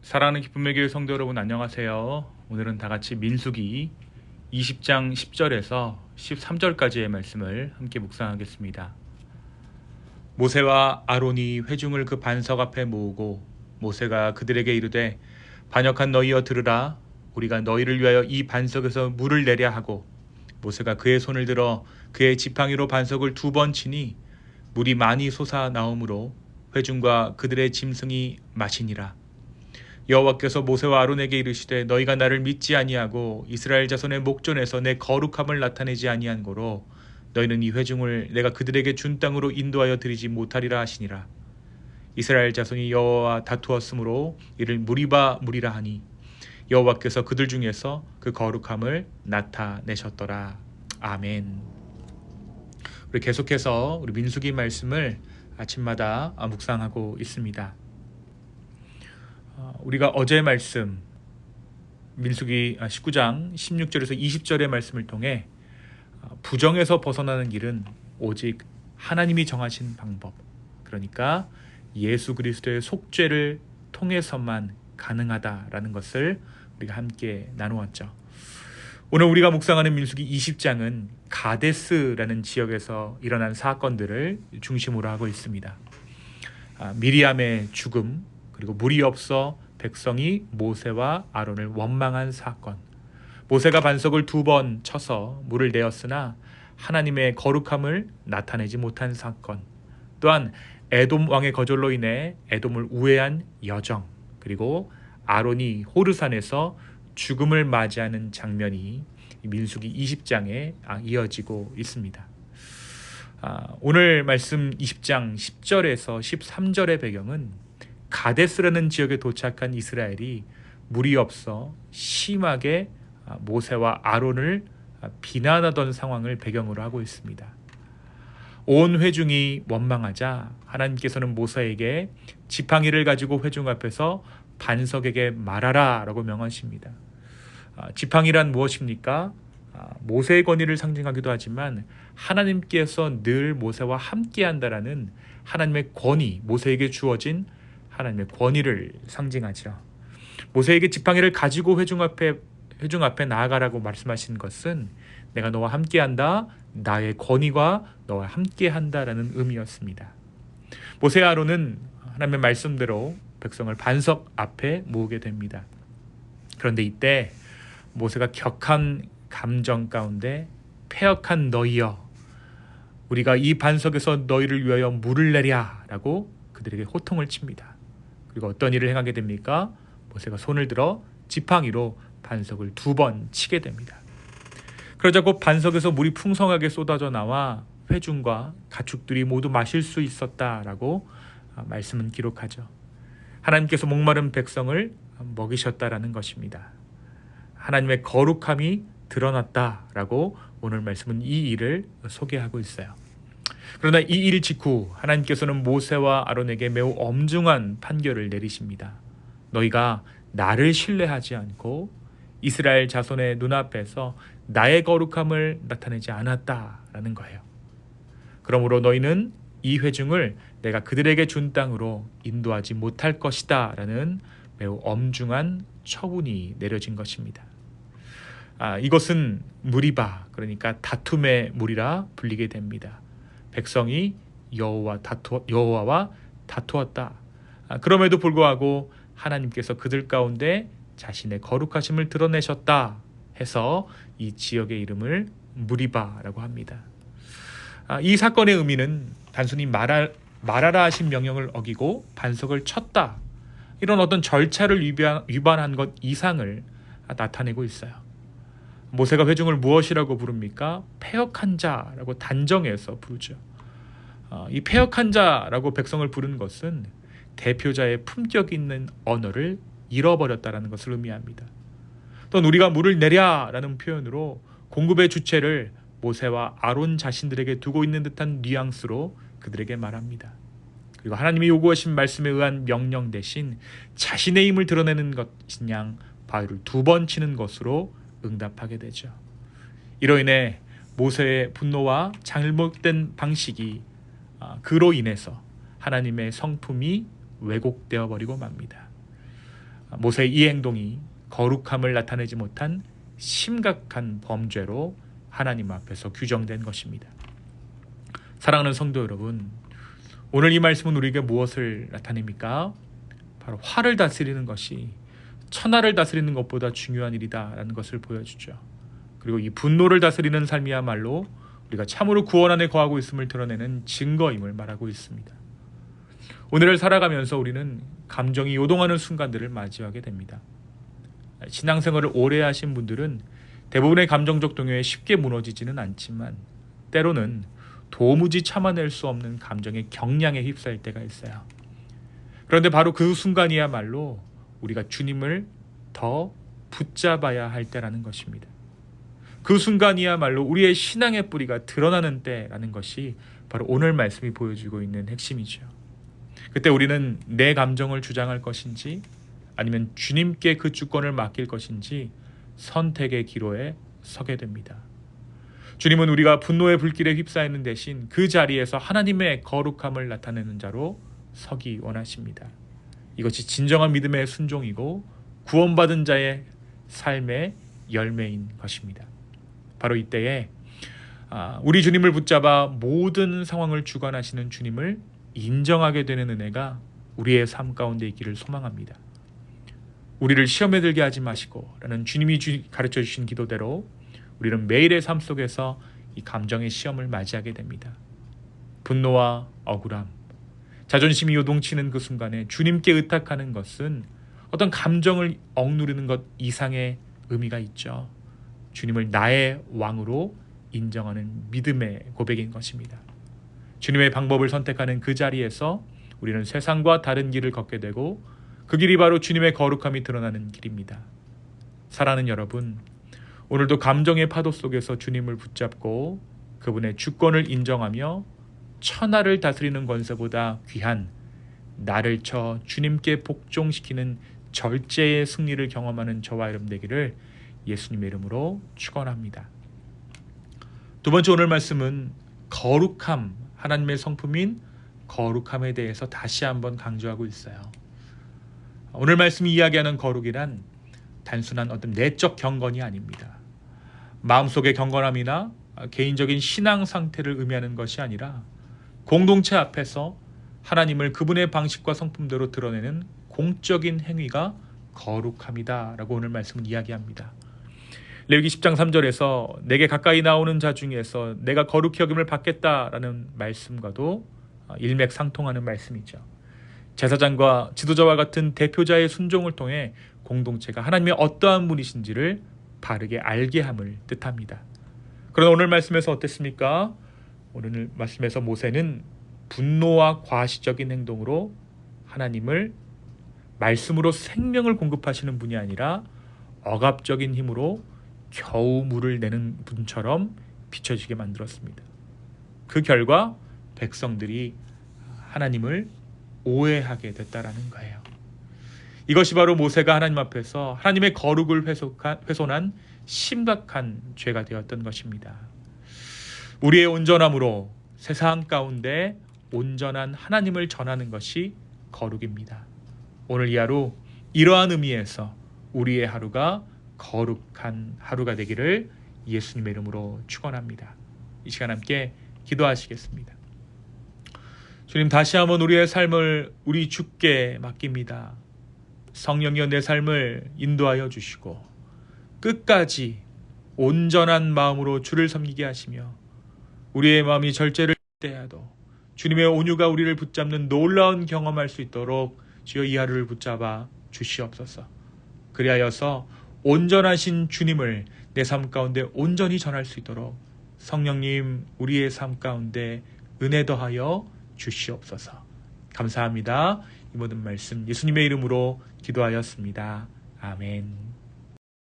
사랑하는 기쁨의 교회 성도 여러분, 안녕하세요. 오늘은 다 같이 민수기 20장 10절에서 13절까지의 말씀을 함께 묵상하겠습니다. 모세와 아론이 회중을 그 반석 앞에 모으고 모세가 그들에게 이르되, 반역한 너희여 들으라. 우리가 너희를 위하여 이 반석에서 물을 내랴 하고, 모세가 그의 손을 들어 그의 지팡이로 반석을 2번 치니 물이 많이 솟아 나오므로 회중과 그들의 짐승이 마시니라. 여호와께서 모세와 아론에게 이르시되, 너희가 나를 믿지 아니하고 이스라엘 자손의 목전에서 내 거룩함을 나타내지 아니한 고로 너희는 이 회중을 내가 그들에게 준 땅으로 인도하여 드리지 못하리라 하시니라. 이스라엘 자손이 여호와와 다투었으므로 이를 무리바 무리라 하니 여호와께서 그들 중에서 그 거룩함을 나타내셨더라. 아멘. 우리 계속해서 우리 민수기 말씀을 아침마다 묵상하고 있습니다. 우리가 어제 말씀 민수기 19장 16절에서 20절의 말씀을 통해 부정에서 벗어나는 길은 오직 하나님이 정하신 방법, 그러니까 예수 그리스도의 속죄를 통해서만 가능하다라는 것을 우리가 함께 나누었죠. 오늘 우리가 묵상하는 민수기 20장은 가데스라는 지역에서 일어난 사건들을 중심으로 하고 있습니다. 미리암의 죽음, 그리고 물이 없어 백성이 모세와 아론을 원망한 사건, 모세가 반석을 2번 쳐서 물을 내었으나 하나님의 거룩함을 나타내지 못한 사건, 또한 에돔 왕의 거절로 인해 에돔을 우회한 여정, 그리고 아론이 호르산에서 죽음을 맞이하는 장면이 민수기 20장에 이어지고 있습니다. 오늘 말씀 20장 10절에서 13절의 배경은 가데스라는 지역에 도착한 이스라엘이 물이 없어 심하게 모세와 아론을 비난하던 상황을 배경으로 하고 있습니다. 온 회중이 원망하자 하나님께서는 모세에게 지팡이를 가지고 회중 앞에서 반석에게 말하라 라고 명하십니다. 지팡이란 무엇입니까? 모세의 권위를 상징하기도 하지만 하나님께서 늘 모세와 함께 한다라는 하나님의 권위, 모세에게 주어진 하나님의 권위를 상징하죠. 모세에게 지팡이를 가지고 회중 앞에 나아가라고 말씀하신 것은 내가 너와 함께한다, 나의 권위가 너와 함께한다라는 의미였습니다. 모세와 아론은 하나님의 말씀대로 백성을 반석 앞에 모으게 됩니다. 그런데 이때 모세가 격한 감정 가운데 패역한 너희여, 우리가 이 반석에서 너희를 위하여 물을 내랴 라고 그들에게 호통을 칩니다. 그리고 어떤 일을 행하게 됩니까? 모세가 손을 들어 지팡이로 반석을 2번 치게 됩니다. 그러자 곧 반석에서 물이 풍성하게 쏟아져 나와 회중과 가축들이 모두 마실 수 있었다라고 말씀은 기록하죠. 하나님께서 목마른 백성을 먹이셨다라는 것입니다. 하나님의 거룩함이 드러났다라고 오늘 말씀은 이 일을 소개하고 있어요. 그러나 이 일 직후 하나님께서는 모세와 아론에게 매우 엄중한 판결을 내리십니다. 너희가 나를 신뢰하지 않고 이스라엘 자손의 눈앞에서 나의 거룩함을 나타내지 않았다라는 거예요. 그러므로 너희는 이 회중을 내가 그들에게 준 땅으로 인도하지 못할 것이다 라는 매우 엄중한 처분이 내려진 것입니다. 이것은 무리바, 그러니까 다툼의 물이라 불리게 됩니다. 백성이 여호와와 다투었다. 그럼에도 불구하고 하나님께서 그들 가운데 자신의 거룩하심을 드러내셨다 해서 이 지역의 이름을 무리바라고 합니다. 이 사건의 의미는 단순히 말하라 하신 명령을 어기고 반석을 쳤다, 이런 어떤 절차를 위반한 것 이상을 나타내고 있어요. 모세가 회중을 무엇이라고 부릅니까? 패역한 자라고 단정해서 부르죠. 이 패역한 자라고 백성을 부르는 것은 대표자의 품격 있는 언어를 잃어버렸다라는 것을 의미합니다. 또 우리가 물을 내랴라는 표현으로 공급의 주체를 모세와 아론 자신들에게 두고 있는 듯한 뉘앙스로 그들에게 말합니다. 그리고 하나님이 요구하신 말씀에 의한 명령 대신 자신의 힘을 드러내는 것인 양 바위를 2번 치는 것으로 응답하게 되죠. 이로 인해 모세의 분노와 잘못된 방식이 그로 인해서 하나님의 성품이 왜곡되어 버리고 맙니다. 모세의 이 행동이 거룩함을 나타내지 못한 심각한 범죄로 하나님 앞에서 규정된 것입니다. 사랑하는 성도 여러분, 오늘 이 말씀은 우리에게 무엇을 나타냅니까? 바로 화를 다스리는 것이 천하를 다스리는 것보다 중요한 일이다라는 것을 보여주죠. 그리고 이 분노를 다스리는 삶이야말로 우리가 참으로 구원 안에 거하고 있음을 드러내는 증거임을 말하고 있습니다. 오늘을 살아가면서 우리는 감정이 요동하는 순간들을 맞이하게 됩니다. 신앙생활을 오래 하신 분들은 대부분의 감정적 동요에 쉽게 무너지지는 않지만 때로는 도무지 참아낼 수 없는 감정의 경량에 휩싸일 때가 있어요. 그런데 바로 그 순간이야말로 우리가 주님을 더 붙잡아야 할 때라는 것입니다. 그 순간이야말로 우리의 신앙의 뿌리가 드러나는 때라는 것이 바로 오늘 말씀이 보여주고 있는 핵심이죠. 그때 우리는 내 감정을 주장할 것인지 아니면 주님께 그 주권을 맡길 것인지 선택의 기로에 서게 됩니다. 주님은 우리가 분노의 불길에 휩싸이는 대신 그 자리에서 하나님의 거룩함을 나타내는 자로 서기 원하십니다. 이것이 진정한 믿음의 순종이고 구원받은 자의 삶의 열매인 것입니다. 바로 이때에 우리 주님을 붙잡아 모든 상황을 주관하시는 주님을 인정하게 되는 은혜가 우리의 삶 가운데 있기를 소망합니다. 우리를 시험에 들게 하지 마시고 라는 주님이 가르쳐 주신 기도대로 우리는 매일의 삶 속에서 이 감정의 시험을 맞이하게 됩니다. 분노와 억울함, 자존심이 요동치는 그 순간에 주님께 의탁하는 것은 어떤 감정을 억누르는 것 이상의 의미가 있죠. 주님을 나의 왕으로 인정하는 믿음의 고백인 것입니다. 주님의 방법을 선택하는 그 자리에서 우리는 세상과 다른 길을 걷게 되고 그 길이 바로 주님의 거룩함이 드러나는 길입니다. 사랑하는 여러분, 오늘도 감정의 파도 속에서 주님을 붙잡고 그분의 주권을 인정하며 천하를 다스리는 권세보다 귀한 나를 쳐 주님께 복종시키는 절제의 승리를 경험하는 저와 여러분 되기를 예수님의 이름으로 축원합니다. 두 번째 오늘 말씀은 거룩함, 하나님의 성품인 거룩함에 대해서 다시 한번 강조하고 있어요. 오늘 말씀이 이야기하는 거룩이란 단순한 어떤 내적 경건이 아닙니다. 마음속의 경건함이나 개인적인 신앙 상태를 의미하는 것이 아니라 공동체 앞에서 하나님을 그분의 방식과 성품대로 드러내는 공적인 행위가 거룩함이다 라고 오늘 말씀은 이야기합니다. 레위기 10장 3절에서 내게 가까이 나오는 자 중에서 내가 거룩히 여김을 받겠다라는 말씀과도 일맥상통하는 말씀이죠. 제사장과 지도자와 같은 대표자의 순종을 통해 공동체가 하나님의 어떠한 분이신지를 바르게 알게 함을 뜻합니다. 그러나 오늘 말씀에서 어땠습니까? 오늘 말씀에서 모세는 분노와 과시적인 행동으로 하나님을 말씀으로 생명을 공급하시는 분이 아니라 억압적인 힘으로 겨우 물을 내는 분처럼 비춰지게 만들었습니다. 그 결과 백성들이 하나님을 오해하게 됐다라는 거예요. 이것이 바로 모세가 하나님 앞에서 하나님의 거룩을 훼손한 심각한 죄가 되었던 것입니다. 우리의 온전함으로 세상 가운데 온전한 하나님을 전하는 것이 거룩입니다. 오늘 이 하루 이러한 의미에서 우리의 하루가 거룩한 하루가 되기를 예수님의 이름으로 축원합니다. 이 시간 함께 기도하시겠습니다. 주님, 다시 한번 우리의 삶을 우리 주께 맡깁니다. 성령이여 내 삶을 인도하여 주시고 끝까지 온전한 마음으로 주를 섬기게 하시며 우리의 마음이 절제를 때야도 주님의 온유가 우리를 붙잡는 놀라운 경험할 수 있도록 주여 이 하루를 붙잡아 주시옵소서. 그리하여서 온전하신 주님을 내 삶 가운데 온전히 전할 수 있도록 성령님 우리의 삶 가운데 은혜 더하여 주시옵소서. 감사합니다. 이 모든 말씀 예수님의 이름으로 기도하였습니다. 아멘.